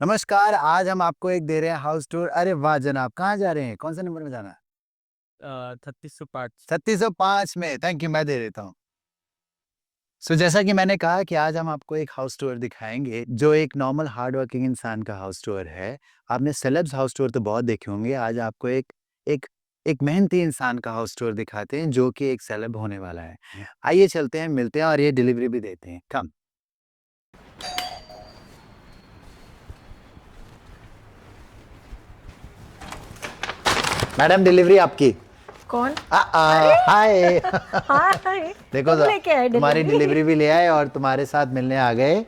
नमस्कार, आज हम आपको एक दे रहे हैं हाउस टूर। अरे वाह जनाब! कहाँ जा रहे हैं? कौन-से नंबर में जाना है? 3605। 3605 में, थैंक यू, मैं दे देता हूँ। जैसा कि मैंने कहा कि आज हम आपको एक हाउस टूर दिखाएँगे, जो एक नॉर्मल हार्ड वर्किंग इंसान का हाउस टूर है। आपने सेलेब्स हाउस टूर तो बहुत देखे होंगे, आज आपको एक एक एक मेहनती इंसान का हाउस टूर दिखाते हैं, जो कि एक सेलेब होने वाला है। आइए चलते हैं, मिलते हैं और ये डिलीवरी भी देते हैं। कम। मैडम डिलीवरी आपकी। कौन? अरे! हाय। हाय! देखो तुम लेके आए तुम्हारी डिलीवरी? डिलीवरी भी ले आए और तुम्हारे साथ मिलने आ गए।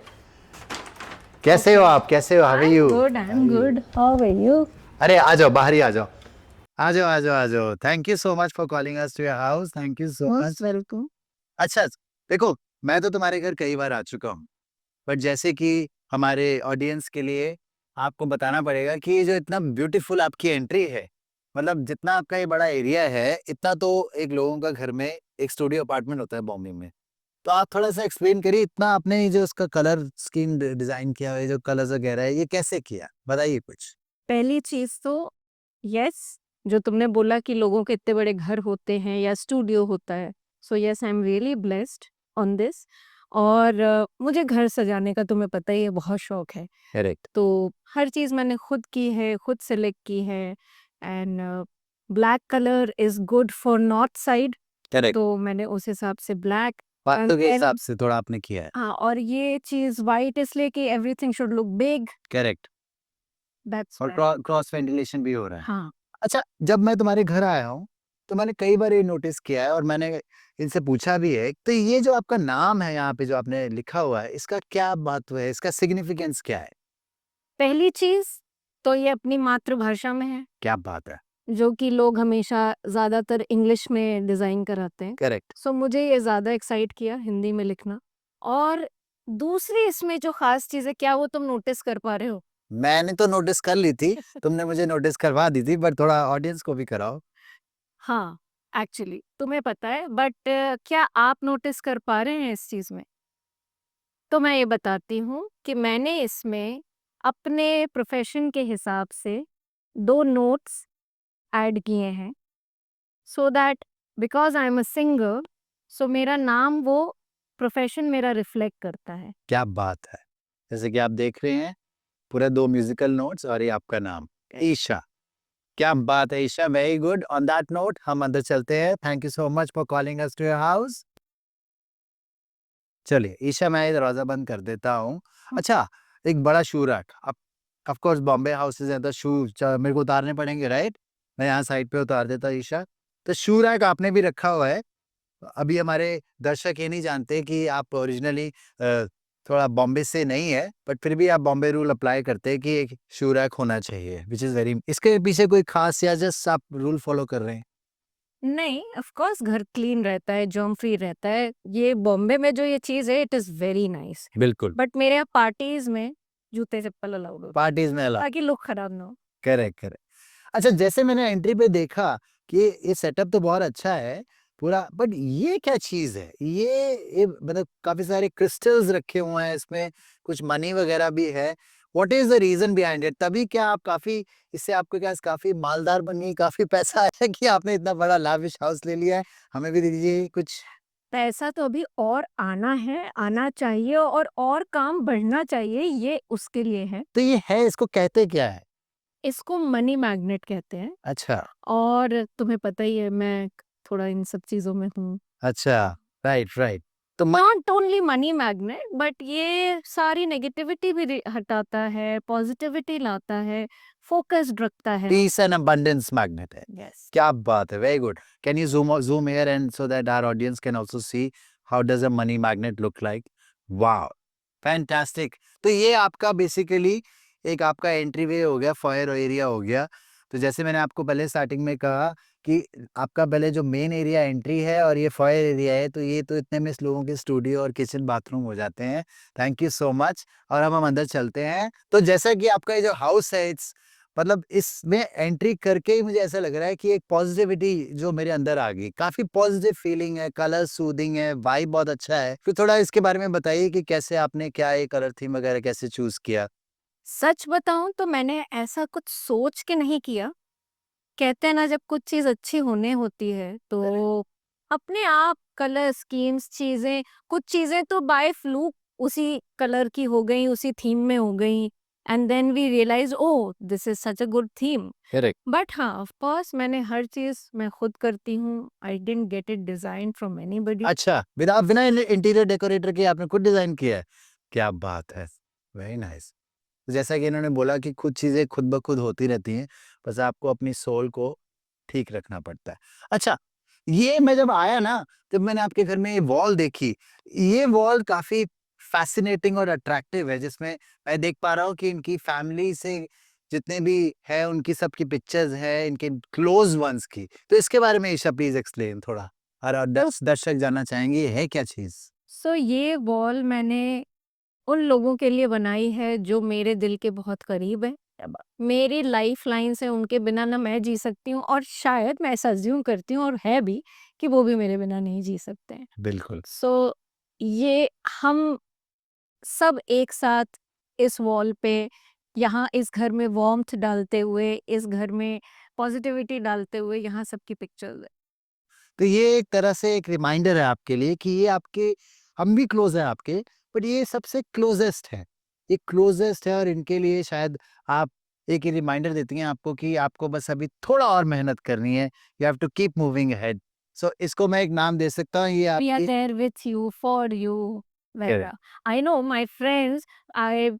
कैसे हो आप? कैसे हो? How are you? I am good. How are you? अरे आ जाओ, बाहर ही आ जाओ। आ जाओ, आ जाओ, आ जाओ। Thank you so much for calling us to your house. Thank you so much. Most welcome. अच्छा, देखो, मैं तो तुम्हारे घर कई बार आ चुका हूँ। बट जैसे कि हमारे ऑडियंस के लिए आपको बताना पड़ेगा कि ये जो इतना ब्यूटीफुल आपकी एंट्री है, मतलब जितना आपका ये बड़ा एरिया है, इतना तो एक लोगों का घर में एक स्टूडियो अपार्टमेंट होता है बॉम्बे में। तो आप थोड़ा-सा एक्सप्लेन करिए, इतना आपने ये जो उसका कलर स्कीम डिज़ाइन किया है, ये जो कलर्स वगैरह है, ये कैसे किया? बताइए कुछ। पहली चीज़ तो यस, जो तुमने बोला कि लोगों के इतने बड़े घर होते हैं या स्टूडियो होता है। So yes, I am really blessed on this. और मुझे घर सजाने का तुम्हें पता ही है बहुत शौक है। करेक्ट, तो हर चीज़ मैंने खुद की है, खुद सेलेक्ट की है। And black colour is good for north side, correct. तो मैंने उस हिसाब से ब्लैक। एंड वास्तु के देन हिसाब से थोड़ा आपने किया है। हाँ, और ये चीज़ व्हाइट इसलिए कि everything should look big. Correct. That's और व्हाई। क्रॉस वेंटिलेशन भी हो रहा है। हाँ, अच्छा, जब मैं तुम्हारे घर आया हूँ, तो मैंने कई बार ये नोटिस किया है और मैंने इनसे पूछा भी है, तो ये जो आपका नाम है यहाँ पे जो आपने लिखा हुआ है, इसका क्या महत्व है? इसका सिग्निफिकेंस क्या है? पहली चीज़ तो ये अपनी मातृभाषा में है, क्या बात है! जो कि लोग हमेशा ज़्यादातर इंग्लिश में डिज़ाइन कराते हैं। करेक्ट। सो मुझे ये ज़्यादा एक्साइट किया हिंदी में लिखना। और दूसरी इसमें जो ख़ास चीज़ है, क्या वो तुम नोटिस कर पा रहे हो? मैंने तो नोटिस कर ली थी, तुमने मुझे नोटिस करवा दी थी, बट थोड़ा ऑडियंस को भी कराओ। हाँ, एक्चुअली तुम्हें पता है, बट क्या आप नोटिस कर पा रहे हैं इस चीज़ में? तो मैं ये बताती हूँ कि मैंने इसमें अपने प्रोफ़ेशन के हिसाब से 2 नोट्स ऐड किए हैं, so that because I am a singer, so मेरा नाम वो प्रोफ़ेशन मेरा रिफ्लेक्ट करता है। क्या बात है! जैसे कि आप देख रहे हैं, पूरे 2 म्यूज़िकल नोट्स और ये आपका नाम, ईशा। क्या बात है Isha, very good. On that note हम अंदर चलते हैं। Thank you so much for calling us to your house. चलिए, ईशा मैं ये दरवाज़ा बंद कर देता हूँ। हाँ। अच्छा, एक बड़ा शू रैक, अब ऑफ कोर्स बॉम्बे हाउसेज़ हैं तो शू च मेरे को उतारने पड़ेंगे, राइट? मैं यहाँ साइड पे उतार देता हूँ ईशा। तो शू रैक आपने भी रखा हुआ है। अभी हमारे दर्शक ये नहीं जानते कि आप ओरिजिनली थोड़ा बॉम्बे से नहीं है, बट फिर भी आप बॉम्बे रूल अप्लाई करते हैं कि एक शू रैक होना चाहिए, व्हिच इज़ वेरी, इसके पीछे कोई खास या जस्ट आप रूल फॉलो कर रहे हैं? नहीं, ऑफ़ कोर्स घर क्लीन रहता है, जर्म फ्री रहता है। ये बॉम्बे में जो ये चीज़ है, इट इज़ वेरी नाइस। बिल्कुल, बट मेरे यहाँ पार्टीज़ में जूते-चप्पल अलाउड होते हैं, पार्टीज़ में अलाउ। ताकि लुक खराब ना हो। Correct, correct. अच्छा, जैसे मैंने एंट्री पे देखा कि ये सेटअप तो बहुत अच्छा है पूरा, बट ये क्या चीज़ है? ये मतलब काफ़ी सारे क्रिस्टल्स रखे हुए हैं इसमें, कुछ मनी वगैरह भी है। What is the reason behind it? तभी क्या आप काफ़ी इससे आपके पास काफ़ी मालदार बन गई, काफ़ी पैसा आया कि आपने इतना बड़ा लाविश हाउस ले लिया है? हमें भी दे दीजिए कुछ। पैसा तो अभी और आना है, आना चाहिए और काम बढ़ना चाहिए, ये उसके लिए है। तो ये है, इसको कहते क्या है? इसको मनी मैग्नेट कहते हैं। अच्छा, और तुम्हें पता ही है मैं थोड़ा इन सब चीज़ों में हूँ। अच्छा। Right, right. तो am not only money magnet, but ये सारी नेगेटिविटी भी हटाता है, पॉजिटिविटी लाता है, फोकस्ड रखता है। पीस एंड अबंडेंस मैग्नेट है। यस। क्या बात है! Very good. Can you zoom here and so that our audience can also see how does a money magnet look like? Wow! Fantastic. तो ये आपका बेसिकली एक आपका एंट्री वे हो गया, फॉयर एरिया हो गया। तो जैसे मैंने आपको पहले स्टार्टिंग में कहा कि आपका पहले जो मेन एरिया एंट्री है और ये फॉयर एरिया है, तो ये तो इतने में इस लोगों के स्टूडियो और किचन बाथरूम हो जाते हैं। Thank you so much. और अब हम अंदर चलते हैं। तो जैसा कि आपका ये जो हाउस है, इट्स मतलब इसमें एंट्री करके ही मुझे ऐसा लग रहा है कि एक पॉजिटिविटी जो मेरे अंदर आ गई, काफ़ी पॉजिटिव फीलिंग है, कलर सूदिंग है, वाइब बहुत अच्छा है। फिर थोड़ा इसके बारे में बताइए कि कैसे आपने क्या ये कलर थीम वगैरह कैसे चूज़ किया? सच बताऊँ तो मैंने ऐसा कुछ सोच के नहीं किया। कहते हैं ना जब कुछ चीज़ अच्छी होने होती है तो अपने आप कलर स्कीम्स चीज़ें कुछ चीज़ें तो बाय फ्लूक उसी कलर की हो गई, उसी थीम में हो गई and then we realize oh! This is such a good theme. Correct. But हाँ, ऑफ कोर्स मैंने हर चीज़ मैं खुद करती हूँ। I didn't get it design from anybody. अच्छा, बिना इंटीरियर डेकोरेटर के आपने खुद डिज़ाइन किया है? क्या बात है! Very nice. जैसा कि इन्होंने बोला कि कुछ चीज़ें खुद ब खुद होती रहती हैं, बस आपको अपनी सोल को ठीक रखना पड़ता है। अच्छा, ये मैं जब आया ना, जब मैंने आपके घर में ये वॉल देखी, ये वॉल काफ़ी फ़ैसिनेटिंग और अट्रैक्टिव है, जिसमें मैं देख पा रहा हूँ कि इनकी फैमिली से जितने भी हैं, उनकी सबकी पिक्चर्स हैं, इनके क्लोज़ वन्स की। तो इसके बारे में ईशा प्लीज़ एक्सप्लेन थोड़ा। और दर्शक जानना चाहेंगे, ये है क्या चीज़? सो ये वॉल मैंने उन लोगों के लिए बनाई है जो मेरे दिल के बहुत करीब हैं। मेरी लाइफ़लाइन से उनके बिना ना मैं जी सकती हूँ और शायद मैं ऐसा अज़्यूम करती हूँ और है भी कि वो भी मेरे बिना नहीं जी सकते हैं। बिल्कुल। सो ये हम सब एक साथ इस वॉल पे यहाँ इस घर में वार्मथ डालते हुए, इस घर में पॉज़िटिविटी डालते हुए यहाँ सबकी पिक्चर्स है। तो ये एक तरह से एक रिमाइंडर है आपके लिए कि ये आपके हम भी क्लोज हैं आपके, बट ये सबसे क्लोजेस्ट है। ये क्लोजेस्ट है और इनके लिए शायद आप एक ये रिमाइंडर देती हैं आपको कि आपको बस अभी थोड़ा और मेहनत करनी है। You have to keep moving ahead. So इसको मैं एक नाम दे सकता हूँ, ये वी आर आपकी there with you, for you correct. वगैरह। I know my friends I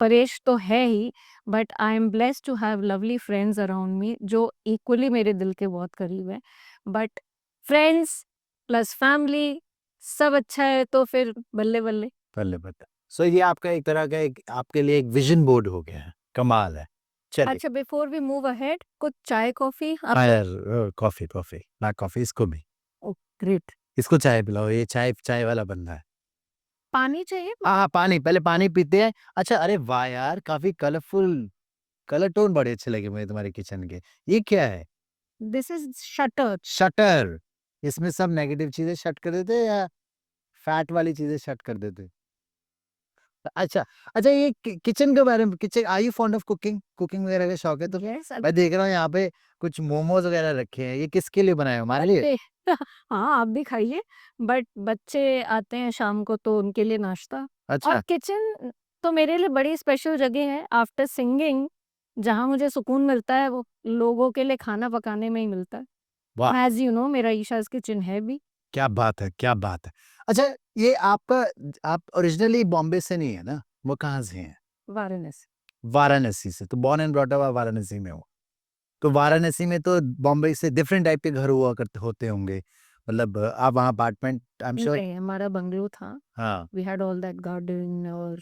Paresh तो है ही, but I am blessed to have lovely friends around me जो इक्वली मेरे दिल के बहुत करीब हैं। बट फ्रेंड्स प्लस फैमिली सब अच्छा है तो फिर बल्ले-बल्ले। बल्ले। सो ये आपका एक तरह का एक आपके लिए एक विजन बोर्ड हो गया है। कमाल है। चलिए। अच्छा बिफोर वी मूव अहेड कुछ चाय कॉफ़ी आप हाँ यार, कॉफ़ी कॉफ़ी ना कॉफ़ी इसको भी। Oh great. इसको चाय पिलाओ, ये चाय चाय वाला बंदा है। पानी चाहिए? हाँ, हाँ, पानी, पहले पानी पीते हैं। अच्छा, अरे वाह यार! काफ़ी कलरफुल, कलर टोन बड़े अच्छे लगे मुझे तुम्हारे किचन के। ये क्या है? This is shutter. शटर। इसमें सब नेगेटिव चीज़ें शट कर देते हैं या फैट वाली चीज़ें शट कर देते हैं? अच्छा, अच्छा, ये किचन के बारे में, kitchen are you fond of cooking? Cooking वगैरह का शौक है तुम्हें? यस मैं देख रहा हूँ यहाँ पे कुछ मोमोज़ वगैरह रखे हैं। ये किसके लिए बनाए हो, हमारे लिए? बच्चे हाँ, आप भी खाइए बट बच्चे आते हैं शाम को तो उनके लिए नाश्ता और अच्छा, किचन तो मेरे लिए बड़ी स्पेशल जगह है आफ्टर सिंगिंग जहाँ मुझे सुकून मिलता है वो लोगों के लिए खाना पकाने में ही मिलता वाह! है। एज़ यू नो मेरा ईशाज़ किचन है भी। क्या बात है, क्या बात है। अच्छा, ये आपका आप ओरिजिनली बॉम्बे से नहीं है ना? वो कहाँ से हैं? वाराणसी। वाराणसी से, तो बोर्न एंड ब्रॉट अप आप वाराणसी में हो। तो वाराणसी में तो बॉम्बे से डिफरेंट टाइप के घर हुआ करते होते होंगे। मतलब आप वहाँ अपार्टमेंट आई एम श्योर। नहीं, हमारा बंगलो था। हाँ, we had all that garden और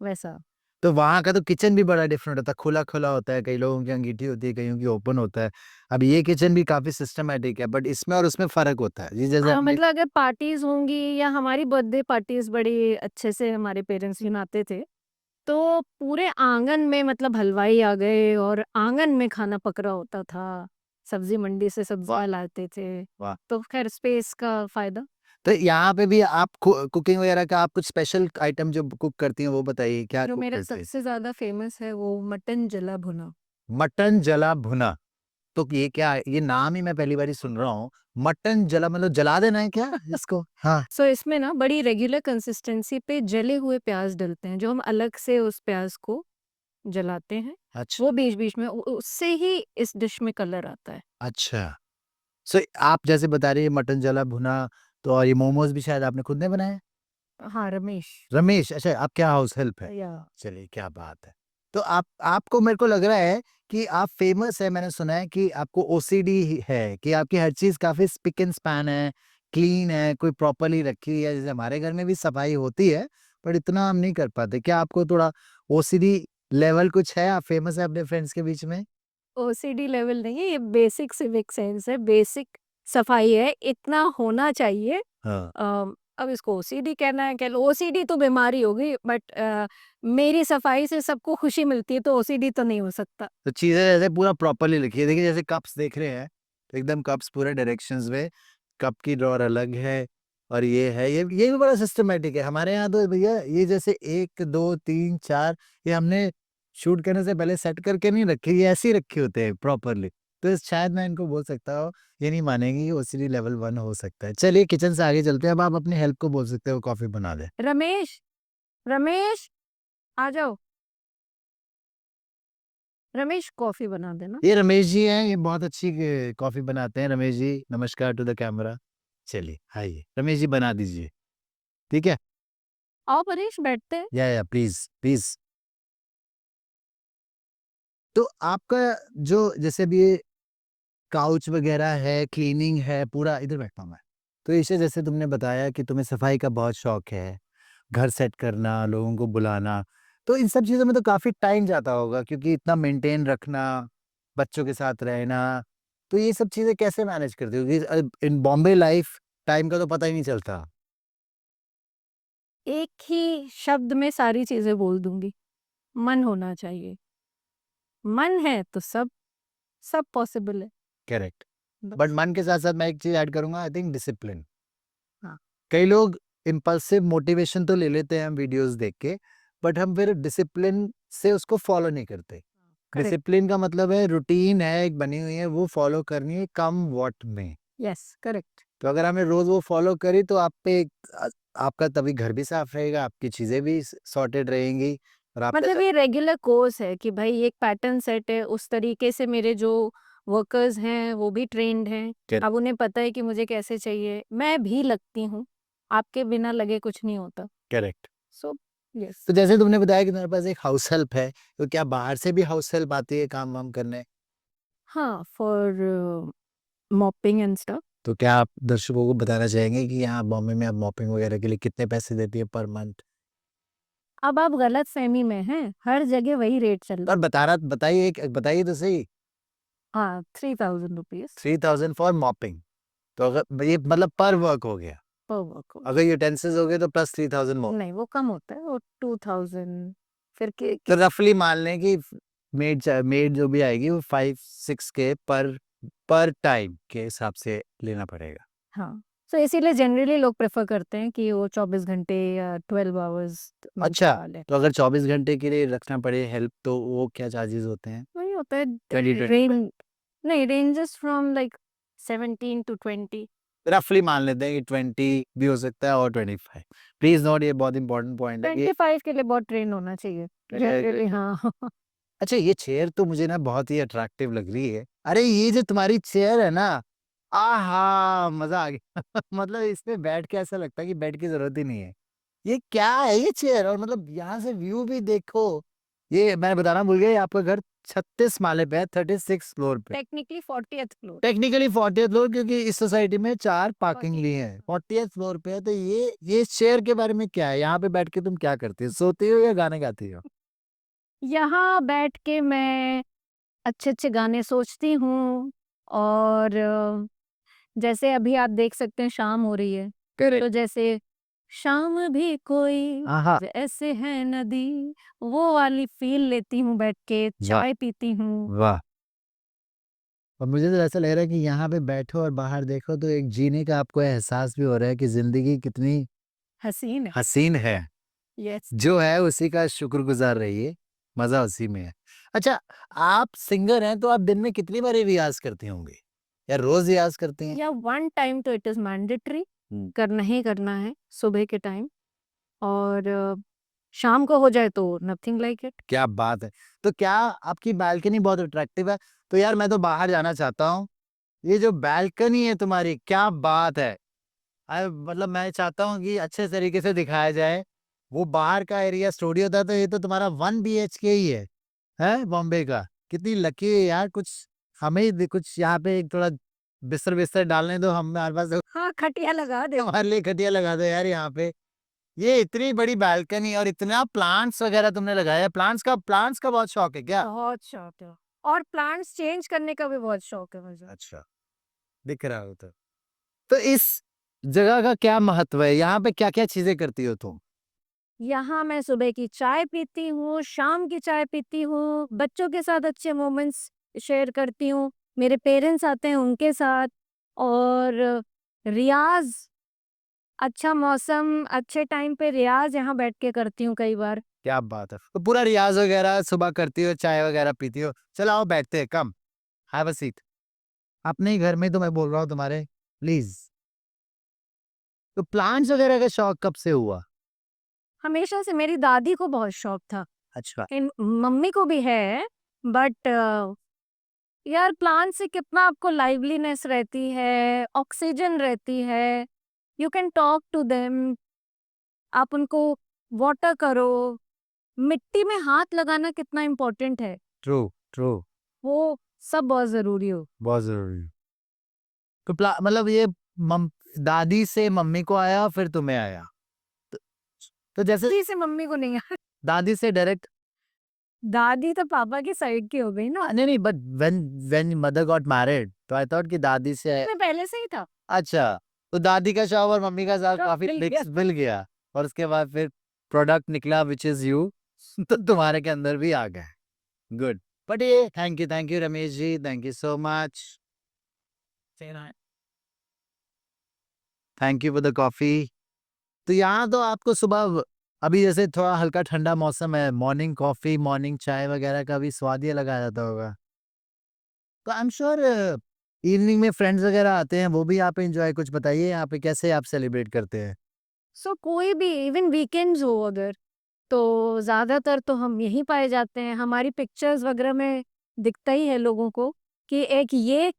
वैसा। तो वहाँ का तो किचन भी बड़ा डिफरेंट होता है, खुला-खुला होता है, कई लोगों की अंगीठी होती है, कईयों की ओपन होता है। अब ये किचन भी काफ़ी सिस्टमैटिक है, बट इसमें और उसमें फ़र्क होता है। जी, जैसे हमने मतलब अगर पार्टीज़ होंगी या हमारी बर्थडे पार्टीज़ बड़ी अच्छे से हमारे पेरेंट्स मनाते थे तो पूरे आंगन में मतलब हलवाई आ गए और आंगन में खाना पक रहा होता था। सब्जी मंडी से वाह! सब्जियाँ लाते थे। वाह! तो खैर स्पेस का फ़ायदा। तो यहाँ पे भी आप कुकिंग वगैरह का आप कुछ स्पेशल आइटम जो कुक करती हैं, वो बताइए, क्या जो कुक मेरा करते हैं? सबसे ज़्यादा फ़ेमस है वो मटन जला भुना। मटन जला भुना। तो ये क्या है? ये नाम ही मैं पहली बारी सुन रहा हूँ। मटन जला मतलब जला देना है क्या इसको? हाँ, सो इसमें ना बड़ी रेगुलर कंसिस्टेंसी पे जले हुए प्याज़ डलते हैं, जो हम अलग से उस प्याज़ को जलाते हैं। अच्छा, वो बीच-बीच में उ उससे ही इस डिश में कलर आता है। अच्छा। सो आप जैसे बता रही हैं मटन जला भुना, तो और ये मोमोज़ भी शायद आपने खुद ने बनाए हैं? हाँ, रमेश। रमेश, अच्छा आप क्या हाउस हेल्प है? या चलिए, क्या बात है। तो आप आपको मेरे को लग रहा है कि आप फ़ेमस है, मैंने सुना है कि आपको ओसीडी है कि आपकी हर चीज़ काफ़ी स्पिक एंड स्पैन है, क्लीन है, कोई प्रॉपर्ली रखी हुई है। जैसे हमारे घर में भी सफाई होती है, पर इतना हम नहीं कर पाते। क्या आपको थोड़ा ओसीडी लेवल कुछ है? आप फ़ेमस है अपने फ्रेंड्स के बीच में? ओसीडी लेवल नहीं है, ये बेसिक सिविक सेंस है, बेसिक सफाई है, इतना होना चाहिए। हाँ। अब इसको ओसीडी कहना है कह लो, ओसीडी तो बीमारी हो गई बट मेरी सफाई से सबको खुशी मिलती है तो ओसीडी तो नहीं हो सकता। तो चीज़ें जैसे पूरा प्रॉपर्ली लिखी है। देखिए, जैसे कप्स देख रहे हैं, तो एकदम कप्स पूरे डायरेक्शंस में, कप की ड्रॉअर अलग है, और ये है, ये भी बड़ा सिस्टमैटिक है। हमारे यहाँ तो भैया ये जैसे 1, 2, 3, 4 ये हमने शूट करने से पहले सेट करके नहीं रखे, ये ऐसे ही रखे होते हैं प्रॉपरली। तो शायद मैं इनको बोल सकता हूँ, ये नहीं मानेंगे कि ओसीडी लेवल 1 हो सकता है। चलिए किचन से आगे चलते हैं, अब आप अपनी हेल्प को बोल सकते हो कॉफ़ी बना दे। रमेश, रमेश आ जाओ। रमेश कॉफी बना देना। ये रमेश जी हैं, ये बहुत अच्छी कॉफ़ी बनाते हैं। रमेश जी नमस्कार टू द कैमरा। चलिए आइए, रमेश जी बना दीजिए, ठीक है? आओ परेश बैठते हैं। या प्लीज़, प्लीज़। तो आपका जो जैसे अभी ये काउच वगैरह है, क्लीनिंग है, पूरा इधर बैठता हूँ मैं। तो इसे जैसे तुमने बताया कि तुम्हें सफाई का बहुत शौक है, घर सेट करना, लोगों को बुलाना, तो इन सब चीज़ों में तो काफ़ी टाइम जाता होगा क्योंकि इतना मेंटेन रखना, बच्चों के साथ रहना, तो ये सब चीज़ें कैसे मैनेज करते हो? क्योंकि इन बॉम्बे लाइफ टाइम का तो पता ही नहीं चलता। एक ही शब्द में सारी चीजें बोल दूंगी, मन होना चाहिए। मन है तो सब पॉसिबल है। करेक्ट। बस। बट मन के साथ-साथ मैं एक चीज़ ऐड करूँगा, आई थिंक डिसिप्लिन। हाँ। कई लोग इम्पल्सिव मोटिवेशन तो ले लेते हैं हम वीडियोस देख के, बट हम फिर डिसिप्लिन से उसको फॉलो नहीं करते। करेक्ट। डिसिप्लिन का मतलब है रूटीन है, एक बनी हुई है, वो फॉलो करनी है कम व्हाट में। Yes, correct. तो अगर हमने रोज वो फॉलो करी तो आप पे आपका तभी घर भी साफ रहेगा, आपकी चीजें भी सॉर्टेड रहेंगी और आप मतलब ये रेगुलर कोर्स है कि भाई एक पैटर्न सेट है, उस तरीके से मेरे जो वर्कर्स हैं वो भी ट्रेन्ड हैं। Correct. अब उन्हें पता है कि मुझे कैसे चाहिए। मैं भी लगती हूँ, आपके बिना लगे कुछ नहीं होता। करेक्ट। So yes. तो जैसे तुमने बताया कि तुम्हारे पास एक हाउस हेल्प है, तो क्या बाहर से भी हाउस हेल्प आती है काम वाम करने? हाँ, फॉर मॉपिंग एंड स्टफ। तो क्या आप दर्शकों को बताना चाहेंगे कि यहाँ बॉम्बे में आप मॉपिंग वगैरह के लिए कितने पैसे देती है पर मंथ? अब आप गलतफ़हमी में हैं, हर जगह वही रेट चल रहा और है। बताइए तो सही। हाँ, 3000 रुपीज़ 3000 फॉर मॉपिंग। तो अगर ये मतलब पर वर्क हो गया, पर वर्क हो अगर यूटेंसिल्स हो गए तो प्लस 3000 मोर। नहीं, वो कम होता है, वो 2000 फिर के तो रफली मान लें कि मेड जो भी आएगी वो 5-6 के पर टाइम के हिसाब से लेना पड़ेगा। हाँ, सो इसीलिए जनरली लोग प्रेफ़र करते हैं कि वो 24 घंटे या 12 आवर्स अच्छा, का लें। तो अगर 24 घंटे के लिए रखना पड़े हेल्प तो वो क्या चार्जेस होते हैं? वही होता है 20-25 रेंज नहीं रेंजेस फ्रॉम लाइक 17 टू 20। रफली मान लेते हैं कि 20 भी हो सकता है और 25। प्लीज नोट, ये बहुत इंपॉर्टेंट पॉइंट है कि 25 के लिए बहुत ट्रेन होना चाहिए। जनरली हाँ। अच्छा, ये चेयर तो मुझे ना बहुत ही अट्रैक्टिव लग रही है। अरे ये जो तुम्हारी चेयर है ना, आहा मजा आ गया। मतलब इसमें बैठ के ऐसा लगता है कि बेड की जरूरत ही नहीं है। ये क्या है ये चेयर? और मतलब यहाँ से व्यू भी देखो। ये मैं बताना भूल गया, ये आपका घर 36 माले पे है, 36 फ्लोर पे। Technically 40th floor. Technically 40th floor, क्योंकि इस सोसाइटी में 4 पार्किंग 40 ली है। 40th फ्लोर पे है, तो ये चेयर के बारे में क्या है? यहाँ पे बैठ के तुम क्या करती हो? सोती हो या गाने गाती हो? यहाँ बैठ के मैं अच्छे-अच्छे गाने सोचती हूँ और जैसे अभी आप देख सकते हैं शाम हो रही है, करेक्ट। तो जैसे शाम भी कोई आहा, ऐसे है नदी, वो वाली फ़ील लेती हूँ बैठ के, वाह चाय पीती हूँ। वाह। और मुझे तो ऐसा लग रहा है कि यहाँ पे बैठो और बाहर देखो तो एक जीने का आपको एहसास भी हो रहा है कि जिंदगी कितनी हसीन है। हसीन है। यस। जो है उसी का शुक्रगुजार रहिए, मजा उसी में है। अच्छा, आप सिंगर हैं तो आप दिन में कितनी बार रियाज करते होंगे या रोज रियाज करते हैं? या वन टाइम तो इट इज़ मैंडेटरी, करना ही करना है सुबह के टाइम और शाम को हो जाए तो नथिंग लाइक इट। क्या बात है। तो क्या आपकी बालकनी बहुत अट्रैक्टिव है? तो यार मैं तो बाहर जाना चाहता हूँ। ये जो बालकनी है तुम्हारी, क्या बात है। मतलब मैं चाहता हूँ कि अच्छे तरीके से दिखाया जाए। वो बाहर का एरिया स्टूडियो था, तो ये तो तुम्हारा 1 बीएचके ही है बॉम्बे का। कितनी लकी है यार। कुछ हमें ही कुछ यहाँ पे एक थोड़ा बिस्तर-विस्तर डालने दो, हमारे पास तो हाँ, खटिया लगा दे। हमारे लिए खटिया लगा दो यार यहाँ पे। ये इतनी बड़ी बालकनी और इतना प्लांट्स वगैरह तुमने लगाया है। प्लांट्स का बहुत शौक है क्या? बहुत शौक है और प्लांट्स चेंज करने का भी बहुत शौक है मुझे। अच्छा, दिख रहा हो तो। तो इस जगह का क्या महत्व है? यहाँ पे क्या-क्या चीज़ें करती हो तुम? यहाँ मैं सुबह की चाय पीती हूँ, शाम की चाय पीती हूँ, बच्चों के साथ अच्छे मोमेंट्स शेयर करती हूँ, मेरे पेरेंट्स आते हैं उनके साथ और रियाज़ अच्छा मौसम, अच्छे टाइम पे रियाज़ यहाँ बैठ के करती हूँ कई बार। क्या बात है! तो पूरा रियाज़ वगैरह सुबह करती हो, चाय वगैरह पीती हो? चलो आओ बैठते हैं, कम, हैव अ सीट। अपने ही घर में तो मैं बोल रहा हूँ तुम्हारे, प्लीज़। तो प्लांट्स वगैरह का शौक कब से हुआ? हमेशा से मेरी दादी को बहुत शौक था। अच्छा। मम्मी को भी है, बट यार प्लांट से कितना आपको लाइवलीनेस रहती है, ऑक्सीजन रहती है, you can talk to them, आप उनको वाटर करो, मिट्टी में हाथ लगाना कितना इम्पोर्टेंट है, ट्रू, ट्रू, वो सब बहुत ज़रूरी हो। बहुत ज़रूरी। तो मतलब ये मम दादी से मम्मी को आया फिर तुम्हें आया। तो तो जैसे दादी से मम्मी को नहीं आया, दादी से डायरेक्ट दादी तो पापा की साइड की हो गई ना, नहीं, but when mother got married तो आई थॉट कि दादी से मैं पहले से ही था। अच्छा, तो दादी का शौक और मम्मी का शौक तो काफ़ी मिल मिक्स गया। मिल गया और उसके बाद फिर प्रोडक्ट निकला व्हिच इज़ यू तो तुम्हारे के अंदर भी आ गया। गुड। बट ये thank you Ramesh ji, thank you so much. Thank you for the coffee. तो यहाँ तो आपको सुबह अभी जैसे थोड़ा हल्का ठंडा मौसम है, मॉर्निंग कॉफ़ी, मॉर्निंग चाय वगैरह का भी स्वाद ही अलग आ जाता होगा। तो आई एम श्योर इवनिंग में फ्रेंड्स वगैरह आते हैं, वो भी आप एन्जॉय कुछ बताइए यहाँ पे कैसे आप सेलिब्रेट करते हैं? सो कोई भी इवन वीकेंड्स हो अगर, तो ज़्यादातर तो हम यहीं पाए जाते हैं। हमारी पिक्चर्स वगैरह में दिखता ही है लोगों को कि एक ये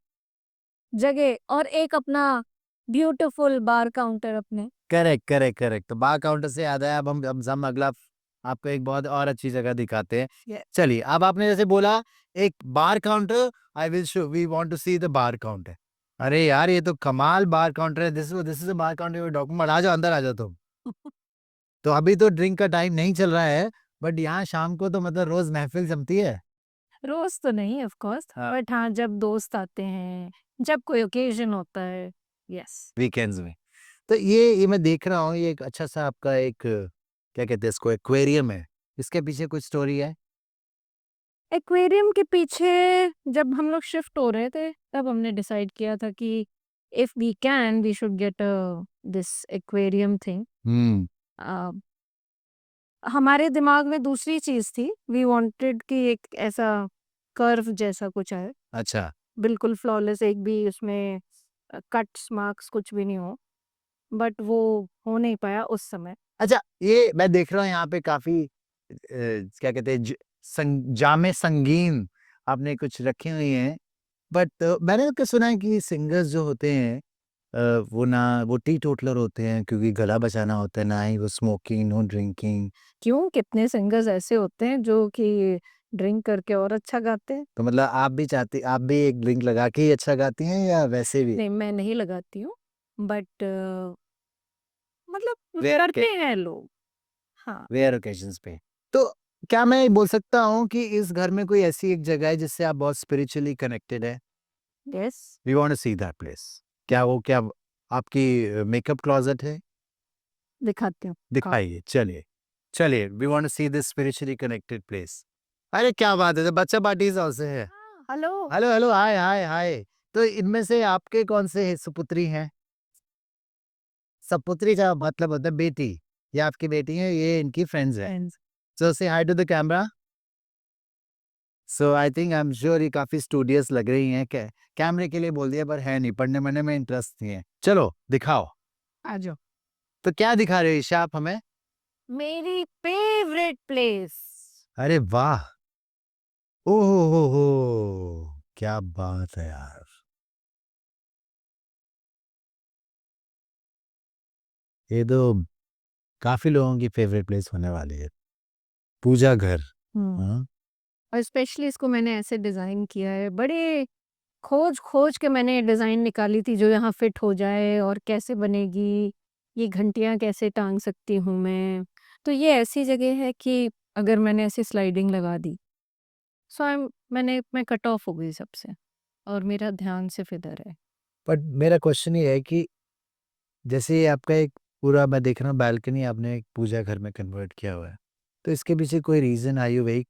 जगह और एक अपना ब्यूटीफुल बार काउंटर अपने। Correct, correct, correct. तो बार काउंटर से याद आया अब हम अगला आपको एक बहुत और अच्छी जगह दिखाते हैं। चलिए, अब आपने जैसे बोला एक bar counter I will show we want to see the bar counter. अरे यार ये तो कमाल बार काउंटर है। This is a bar counter with document आ जाओ अंदर आ जाओ तुम। तो अभी तो ड्रिंक का टाइम नहीं चल रहा है, बट यहाँ शाम को तो मतलब रोज़ महफ़िल जमती है। रोज़ तो नहीं ऑफ कोर्स, हाँ। बट हाँ, जब दोस्त आते हैं, जब कोई ओकेज़न होता है, यस। वीकेंड्स में। तो ये मैं देख रहा हूँ ये एक अच्छा-सा आपका एक क्या कहते हैं इसको एक्वेरियम है। इसके पीछे कुछ स्टोरी है? एक्वेरियम के पीछे जब हम लोग शिफ्ट हो रहे थे, तब हमने डिसाइड किया था कि if we can we should get this aquarium thing. Hmm. Uh, हमारे दिमाग में दूसरी चीज़ थी, वी वांटेड कि एक ऐसा कर्व जैसा कुछ आए, अच्छा। बिल्कुल फ्लॉलेस, एक भी उसमें कट्स मार्क्स कुछ भी नहीं हो, बट वो हो नहीं पाया उस समय। अच्छा, ये मैं देख रहा हूँ यहाँ पे काफ़ी क्या कहते हैं जामे संगीन आपने कुछ रखी हुई हैं। बट मैंने तो सुना है कि सिंगर्स जो होते हैं वो ना वो टीटोटलर होते हैं क्योंकि गला बचाना होता है, ना ही वो स्मोकिंग, नो ड्रिंकिंग। क्यों? कितने सिंगर्स ऐसे होते हैं जो कि ड्रिंक करके और अच्छा गाते हैं। तो मतलब आप भी एक ड्रिंक लगा के ही अच्छा गाती हैं या वैसे भी? नहीं, मैं नहीं लगाती हूँ, बट मतलब रेयर करते ओके हैं लोग। हाँ, रेयर ओकेजन्स पे। तो क्या मैं बोल सकता हूँ कि इस घर में कोई ऐसी एक जगह है जिससे आप बहुत स्पिरिचुअली कनेक्टेड हैं? Yes, we want to see that place. क्या आपकी मेकअप क्लोज़ेट है? दिखाती हूँ। हाँ। दिखाइए, चलिए। चलिए, we want to see this spiritually connected place. अरे क्या बात है! तो बच्चा पार्टीज़ हाउस है। हाँ, हेलो। हेलो, हेलो, हाय, हाय, हाय। तो इनमें से आपके कौन से सुपुत्री हैं? सपुत्री का मतलब होता है बेटी। ये आपकी बेटी है, ये इनकी फ्रेंड्स हैं। Friends. So say hi to the camera. So I think I am sure ये काफ़ी स्टूडियस लग रही हैं। कैमरे के लिए बोल दिया पर है नहीं, पढ़ने-वढ़ने में इंटरेस्ट नहीं है। चलो, दिखाओ। आ जाओ। तो क्या दिखा रहे हो ईशा आप हमें? मेरी फेवरेट प्लेस। अरे वाह! ओह हो हो! क्या बात है यार! ये तो काफ़ी लोगों की फेवरेट प्लेस होने वाली है। पूजा घर। हुँ, हाँ, और स्पेशली इसको मैंने ऐसे डिज़ाइन किया है, बड़े खोज-खोज के मैंने ये डिज़ाइन निकाली थी जो यहाँ फिट हो जाए और कैसे बनेगी, ये घंटियाँ कैसे टाँग सकती हूँ मैं। तो ये ऐसी जगह है कि अगर मैंने ऐसे स्लाइडिंग लगा दी, सो मैं कट ऑफ हो गई सबसे और मेरा ध्यान सिर्फ़ इधर है। बट मेरा क्वेश्चन ये है कि जैसे ये आपका एक पूरा मैं देख रहा हूँ बालकनी आपने एक पूजा घर में कन्वर्ट किया हुआ है। तो इसके पीछे कोई रीज़न आई हो भई?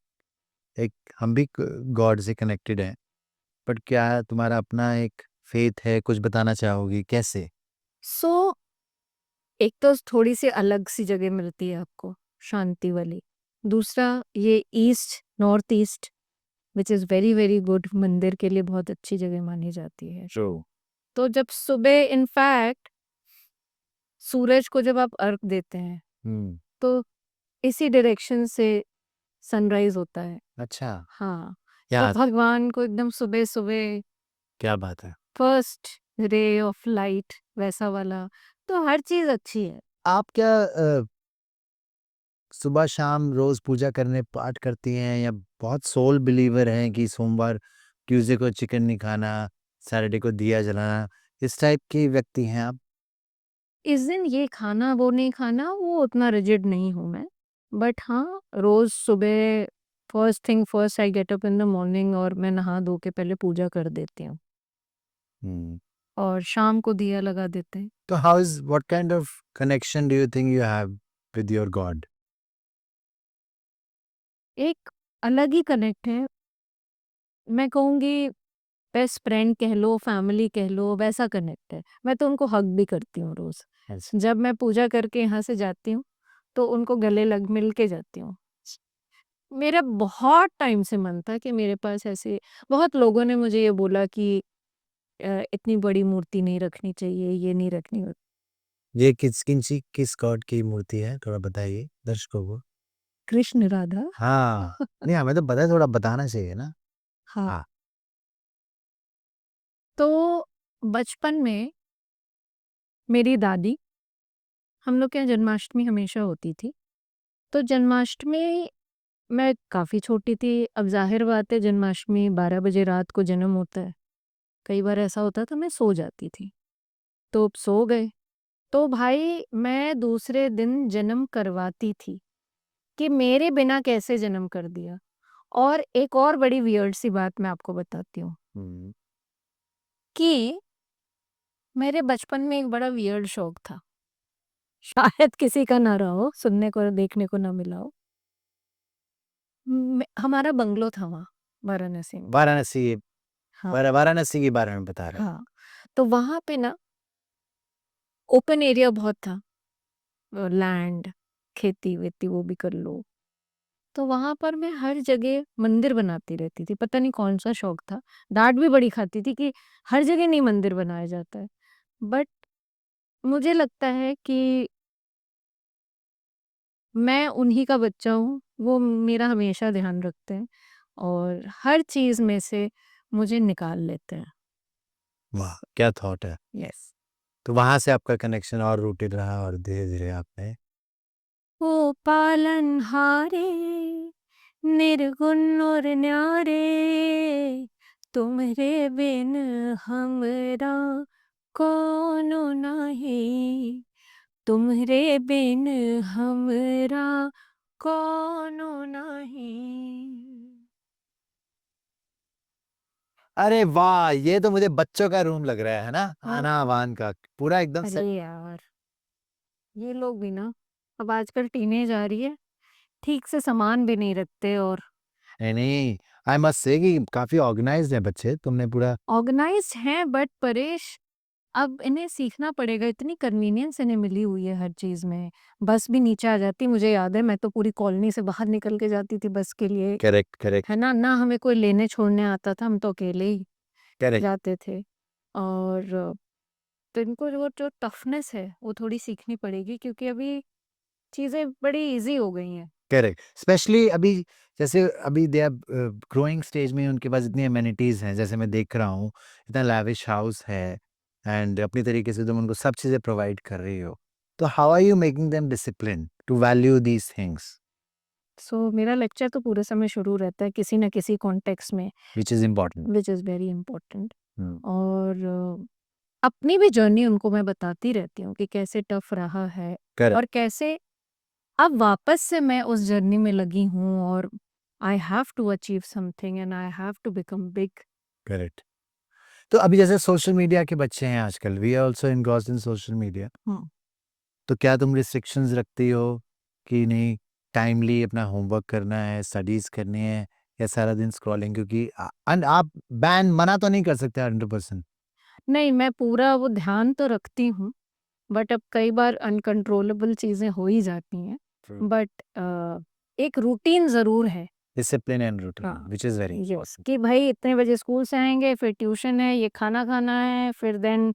एक हम भी क गॉड से कनेक्टेड हैं, बट क्या तुम्हारा अपना एक फ़ेथ है, कुछ बताना चाहोगी? कैसे? सो एक तो थोड़ी सी अलग सी जगह मिलती है आपको, शांति वाली। दूसरा ये east, north east which is very very good, मंदिर के लिए बहुत अच्छी जगह मानी जाती है। ट्रू। तो जब सुबह इनफैक्ट सूरज को जब आप अर्घ देते हैं हम्म। तो इसी डायरेक्शन से सनराइज होता है। अच्छा, हाँ, तो या भगवान को एकदम सुबह सुबह क्या बात है। फर्स्ट रे ऑफ लाइट वैसा वाला, तो हर चीज अच्छी है। आप क्या सुबह शाम रोज पूजा करने पाठ करती हैं, या बहुत सोल बिलीवर हैं कि सोमवार ट्यूसडे को चिकन नहीं खाना, सैटरडे को दिया जलाना, इस टाइप की व्यक्ति हैं आप? इस दिन ये खाना वो नहीं खाना, वो उतना रिजिड नहीं हूँ मैं, बट हाँ रोज सुबह first thing first I get up in the morning और मैं नहा धो के पहले पूजा कर देती हूँ हम्म। और शाम को दिया लगा देते हैं। तो how is what kind of connection do you think you have with your God? एक अलग ही कनेक्ट है, मैं कहूँगी बेस्ट फ्रेंड कह लो, फैमिली कह लो, वैसा कनेक्ट है। मैं तो उनको हग भी करती हूँ रोज। जब मैं पूजा करके यहाँ से जाती हूँ तो उनको गले लग मिल के जाती हूँ। मेरा बहुत टाइम से मन था कि मेरे पास ऐसे, बहुत लोगों ने मुझे ये बोला कि इतनी बड़ी मूर्ति नहीं रखनी चाहिए, ये नहीं रखनी। ये किस गॉड की मूर्ति है, थोड़ा बताइए दर्शकों को। कृष्ण राधा। हाँ, नहीं हमें तो पता है, थोड़ा बताना चाहिए ना। हाँ, हाँ। तो बचपन में मेरी दादी, हम लोग के यहाँ जन्माष्टमी हमेशा होती थी। तो जन्माष्टमी, मैं काफ़ी छोटी थी, अब ज़ाहिर बात है जन्माष्टमी 12 बजे रात को जन्म होता है। कई बार ऐसा होता था मैं सो जाती थी, तो अब सो गए। तो भाई मैं दूसरे दिन जन्म करवाती थी कि मेरे बिना कैसे जन्म कर दिया। और एक और बड़ी वियर्ड सी बात मैं आपको बताती हूँ हम्म। कि मेरे बचपन में एक बड़ा वियर्ड शौक था। शायद किसी का ना रहा हो, सुनने को देखने को ना मिला हो। हमारा बंगलो था वहाँ वाराणसी में। वाराणसी, हाँ, वाराणसी के बारे में बता रहे हो? हाँ। तो वहाँ पे ना ओपन एरिया बहुत था, लैंड, खेती-वेती वो भी कर लो। तो वहाँ पर मैं हर जगह मंदिर बनाती रहती थी, पता नहीं कौन-सा शौक था। डाँट भी बड़ी खाती थी कि हर जगह नहीं मंदिर बनाया जाता है। बट मुझे लगता है कि मैं उन्हीं का बच्चा हूँ, वो मेरा हमेशा ध्यान रखते हैं और हर चीज़ में से मुझे निकाल लेते हैं। वाह, क्या थॉट है। यस। तो वहां से आपका कनेक्शन और रूटेड रहा और धीरे धीरे आपने ओ पालनहारे, निर्गुण और न्यारे, तुमरे बिन हमरा कौनो नाही, तुमरे बिन हमरा कौनो नाही। अरे वाह, ये तो मुझे बच्चों का रूम लग रहा है ना, हाँ। आना वान का पूरा एकदम अरे सेट। यार, ये लोग भी ना, अब आजकल टीनेज आ रही है, ठीक से सामान भी नहीं रखते और नहीं नहीं, आई मस्ट से कि काफी ऑर्गेनाइज्ड है बच्चे, तुमने पूरा। ऑर्गेनाइज्ड हैं, बट परेश अब इन्हें सीखना पड़ेगा, इतनी कन्वीनियंस इन्हें मिली हुई है हर चीज़ में। बस भी नीचे आ जाती, मुझे याद है मैं तो पूरी कॉलोनी से बाहर निकल के जाती थी बस के लिए, करेक्ट है करेक्ट ना? ना हमें कोई लेने छोड़ने आता था, हम तो अकेले ही करेक्ट जाते थे। और तो इनको वो जो टफनेस है, वो थोड़ी सीखनी पड़ेगी क्योंकि अभी चीज़ें बड़ी ईज़ी हो गई हैं। करेक्ट, स्पेशली अभी, जैसे अभी दे आर ग्रोइंग स्टेज में, उनके पास इतनी अमेनिटीज हैं, जैसे मैं देख रहा हूँ इतना लैविश हाउस है, एंड अपनी तरीके से तुम उनको सब चीजें प्रोवाइड कर रही हो। तो how are you making them discipline to value these things, so मेरा लेक्चर तो पूरे समय शुरू रहता है किसी न किसी कॉन्टेक्स्ट में, which is important? Which is very important. और अपनी भी जर्नी उनको मैं बताती रहती हूँ कि कैसे टफ रहा है करेक्ट और कैसे अब वापस से मैं उस जर्नी में लगी हूँ और I have to achieve something and I have to become big. Correct. तो अभी जैसे सोशल मीडिया के बच्चे हैं आजकल, we are also involved in social media, तो क्या तुम रिस्ट्रिक्शंस रखती हो कि नहीं, टाइमली अपना होमवर्क करना है, स्टडीज करनी है, या सारा दिन स्क्रॉलिंग? क्योंकि आप बैन मना तो नहीं कर सकते 100%। नहीं, मैं पूरा वो ध्यान तो रखती हूँ, बट अब कई बार अनकंट्रोलेबल चीज़ें हो ही जाती हैं। True. बट एक रूटीन ज़रूर है। Discipline and routine, हाँ, which is very yes, important. कि भाई इतने बजे स्कूल से आएँगे, फिर ट्यूशन है, ये खाना खाना है, फिर देन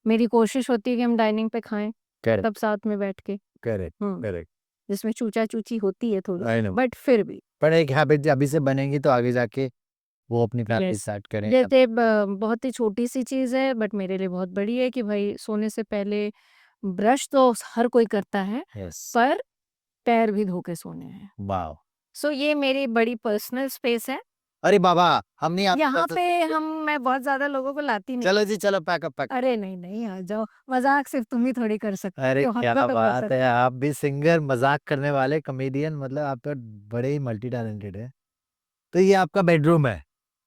मेरी कोशिश होती है कि हम डाइनिंग पे खाएँ, Correct, सब साथ में बैठ के। correct, हुँ, correct. जिसमें चूचा-चूची होती है थोड़ी, I know. बट फिर भी। पर एक हैबिट अभी से बनेगी तो आगे जाके वो अपनी फैमिली यस, स्टार्ट करें। जैसे बहुत ही छोटी-सी चीज़ है बट मेरे लिए बहुत बड़ी है कि भाई सोने से पहले ब्रश तो हर कोई करता है, यस, पर पैर भी धो के सोने हैं। वाओ! सो ये मेरी बड़ी पर्सनल स्पेस है। अरे बाबा, हम नहीं आप यहाँ कर पे सकते। मैं बहुत ज़्यादा लोगों को लाती नहीं। चलो जी, चलो पैकअप पैक। अरे नहीं, आ जाओ, मज़ाक सिर्फ़ तुम ही थोड़ी कर सकते अरे हो, क्या हमें तो बात पता है, है। आप भी सिंगर, मज़ाक करने वाले, कॉमेडियन, मतलब आप तो बड़े ही मल्टी टैलेंटेड हैं। तो ये आपका बेडरूम है,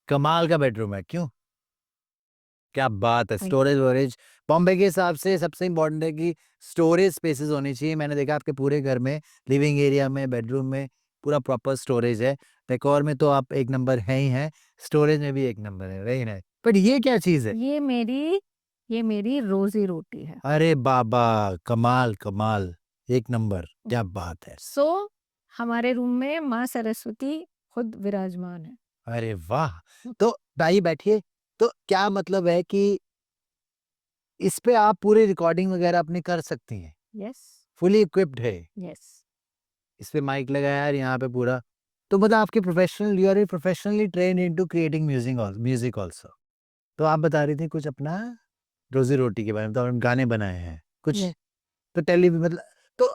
कमाल का बेडरूम है, क्यों? क्या बात है! थैंक स्टोरेज-वोरेज बॉम्बे के हिसाब से सबसे इम्पोर्टेंट है कि स्टोरेज स्पेसेस होनी चाहिए। मैंने देखा आपके पूरे घर में, लिविंग एरिया में, बेडरूम में पूरा प्रॉपर स्टोरेज है। डेकोर में तो आप एक नंबर हैं ही हैं, स्टोरेज में भी एक नंबर है, वेरी नाइस। बट ये क्या चीज़ है? ये मेरी रोज़ी-रोटी है। अरे बाबा! कमाल, कमाल, एक नंबर, क्या बात है! सो हमारे रूम में माँ सरस्वती खुद विराजमान है। अरे वाह! तो आइए बैठिए, तो क्या मतलब है कि इस पे आप पूरी रिकॉर्डिंग वगैरह अपनी कर सकती हैं, यस, फुली इक्विप्ड है। यस। इस पे माइक लगाया है यहाँ पे पूरा। तो मतलब आपके professional you are a professionally trained into creating music also. तो आप बता रही थी कुछ अपना रोज़ी-रोटी के बारे में, तो आपने गाने बनाए हैं कुछ, यस। तो मतलब तो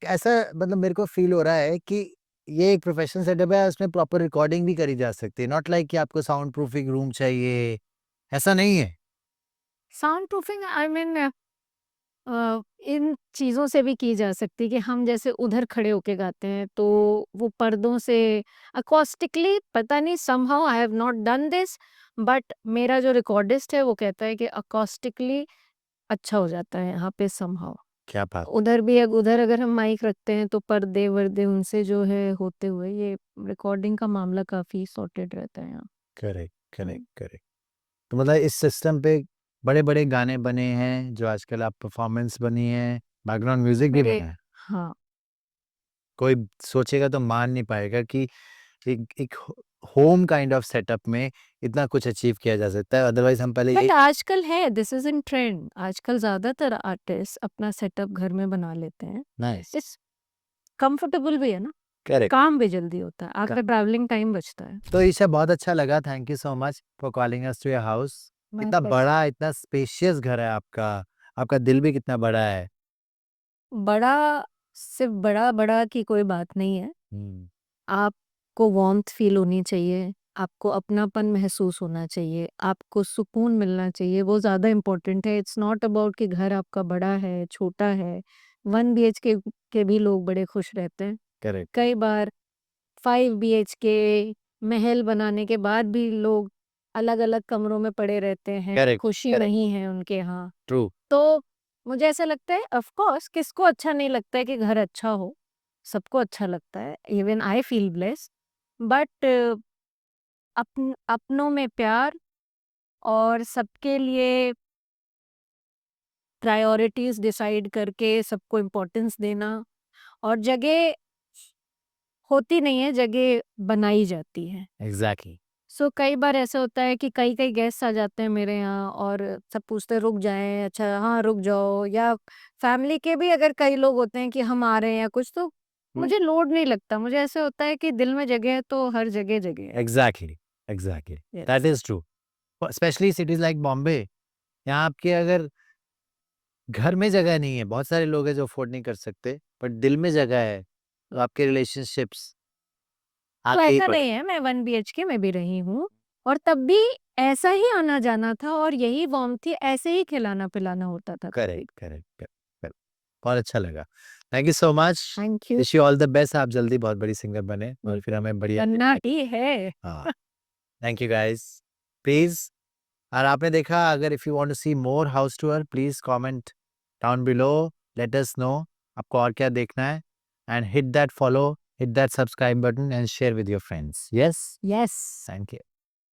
ऐसा मतलब मेरे को फ़ील हो रहा है कि ये एक प्रोफेशनल सेटअप है, उसमें प्रॉपर रिकॉर्डिंग भी करी जा सकती है, नॉट लाइक कि आपको साउंड प्रूफिंग रूम चाहिए, ऐसा नहीं है? Sound proofing I mean in चीज़ों से भी की जा सकती है कि हम जैसे उधर खड़े होके गाते हैं तो वो पर्दों से अकॉस्टिकली पता नहीं somehow I have not done this, but मेरा जो रिकॉर्डिस्ट है वो कहता है कि अकॉस्टिकली अच्छा हो जाता है यहाँ पे समहाउ। क्या बात! उधर अगर हम माइक रखते हैं तो पर्दे-वर्दे उनसे जो है होते हुए ये रिकॉर्डिंग का मामला काफ़ी सॉर्टेड रहता है यहाँ। Correct, hmm. Correct, correct. तो मतलब इस सिस्टम पे बड़े-बड़े गाने बने हैं, जो आजकल आप परफॉर्मेंस बनी है, बैकग्राउंड म्यूजिक भी मेरे बना है। हाँ, कोई सोचेगा तो मान नहीं पाएगा कि एक एक होम काइंड ऑफ सेटअप में इतना कुछ अचीव किया जा सकता है। अदरवाइज़ हम पहले बट ये आजकल है दिस इज़ इन ट्रेंड। आजकल ज़्यादातर आर्टिस्ट अपना सेटअप घर में बना लेते हैं। नाइस, इट्स कंफर्टेबल भी है ना, करेक्ट। काम भी जल्दी होता है, आपका ट्रैवलिंग टाइम बचता है। तो ईशा बहुत अच्छा लगा, thank you so much for calling us to your house. My इतना प्लेज़र। बड़ा, इतना स्पेशियस घर है आपका, आपका दिल भी कितना बड़ा है। बड़ा सिर्फ़ बड़ा-बड़ा की कोई बात नहीं है। हुँ, आपको वार्म्थ फ़ील होनी चाहिए, आपको अपनापन महसूस होना चाहिए, आपको सुकून मिलना चाहिए, वो ज़्यादा इम्पोर्टेंट है। इट्स नॉट अबाउट कि घर आपका बड़ा है, छोटा है। 1 बीएचके के भी लोग बड़े खुश रहते हैं। करेक्ट, कई बार 5 बीएचके महल बनाने के बाद भी लोग अलग-अलग कमरों में पड़े रहते हैं, करेक्ट, खुशी करेक्ट, नहीं है उनके यहाँ। ट्रू, तो मुझे ऐसा लगता है ऑफ कोर्स किसको अच्छा नहीं लगता है कि घर अच्छा हो, सबको अच्छा लगता है, even I feel blessed, but अपनों में प्यार और सबके लिए प्रायोरिटीज़ डिसाइड करके सबको इम्पोर्टेंस देना और जगह होती नहीं है, जगह बनाई जाती है। एग्ज़ैक्टली, सो कई बार ऐसा होता है कि कई-कई गेस्ट आ जाते हैं मेरे यहाँ और सब पूछते हैं रुक जाएँ, अच्छा हाँ, रुक जाओ, या फैमिली के भी अगर कई लोग होते हैं कि हम आ रहे हैं या कुछ, तो मुझे लोड नहीं लगता। मुझे ऐसा होता है कि दिल में जगह है तो हर जगह जगह है। Exactly, exactly, that yes. Is true. Specially cities like Bombay, यहाँ आपके अगर घर में जगह नहीं है, बहुत सारे लोग हैं जो अफ़ोर्ड नहीं कर सकते, बट दिल में जगह है, तो आपके रिलेशनशिप्स तो आगे ही ऐसा नहीं बढ़ेंगे। है, मैं 1 बीएचके में भी रही हूँ और तब भी ऐसा ही आना-जाना था और यही वार्मथ थी, ऐसे ही खिलाना-पिलाना होता था तब भी। Correct, correct, correct, correct. बहुत अच्छा लगा। Thank you so much. Thank you. Wish you all the best, आप जल्दी बहुत बड़ी सिंगर बने और फिर हमें बढ़िया बनना ही है। हाँ, थैंक यू गाइस। प्लीज़ और आपने देखा अगर if you want to see more house tour please comment down below, let us know आपको और क्या देखना है and hit that follow, hit that subscribe button and share with your friends. Yes? Yes. Thank you.